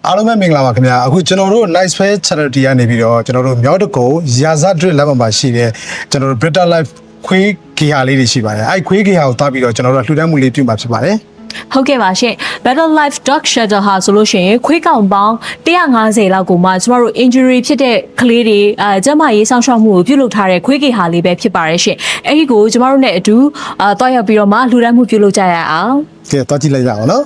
အားလုံးပဲမင်္ဂလာပါခင်ဗျာအခုကျွန်တော်တို့ Nice Fair Charity ကနေပြီးတော့ကျွန်တော်တို့မြောက်တကုံရာဇတ်လမ်းမှာရှိတဲ့ကျွန်တော်တို့ Brita Life ခွေးဂေဟာလေးတွေရှိပါတယ်အဲ့ခွေးဂေဟာကိုတွားပြီးတော့ကျွန်တော်တို့လှူဒန်းမှုလေးပြုမှာဖြစ်ပါတယ်ဟုတ်ကဲ့ပါရှင် Battle Life Dog Shelter ဟာဆိုလို့ရှိရင်ခွေးကောင်ပေါင်း150လောက်ကိုမှကျမတို့ injury ဖြစ်တဲ့ကလေးတွေကျန်းမာရေးစောင့်ရှောက်မှုကိုပြုလုပ်ထားတဲ့ခွေးကေဟာလေးပဲဖြစ်ပါတယ်ရှင်အဲ့ဒီကိုကျမတို့ ਨੇ အတူတွားရောက်ပြီးတော့မှလှူဒန်းမှုပြုလုပ်ကြရအောင်ကဲတွားကြည့်လိုက်ရအောင်နော်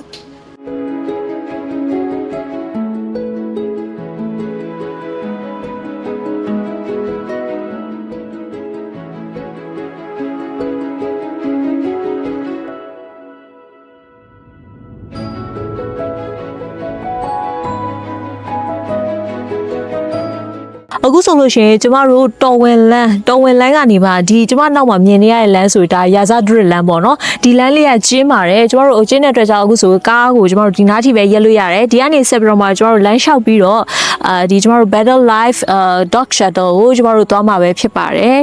အခုဆိုလို့ရှိရင်ကျမတို့တော်ဝင်လန်းကနေပါဒီကျမနောက်မှာမြင်နေရတဲ့လမ်းဆိုတာရာဇဒရစ်လမ်းပေါ့နော်ဒီလမ်းလေးကကျင်းပါတယ်ကျမတို့အကျင်းတဲ့အတွက်ကြောင့်အခုဆိုကားကိုကျမတို့ဒီနားထိပဲရက်လို့ရတယ်ဒီကနေဆက်ပြီးတော့မှကျမတို့လမ်းလျှောက်ပြီးတော့ဒီကျမတို့ Battle Life Dog Shelter ကိုကျမတို့သွားမှာပဲဖြစ်ပါတယ်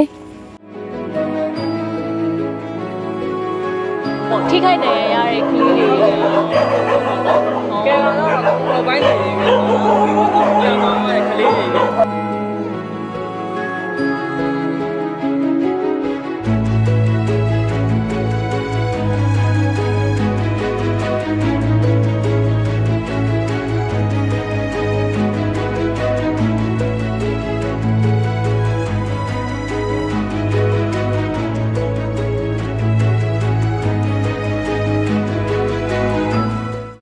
ထိခိုက်နေရတဲ့ကလေးတွေကဲတော့ဘိုင်းနေပြီပြန်သွားတဲ့ကလေးတွေ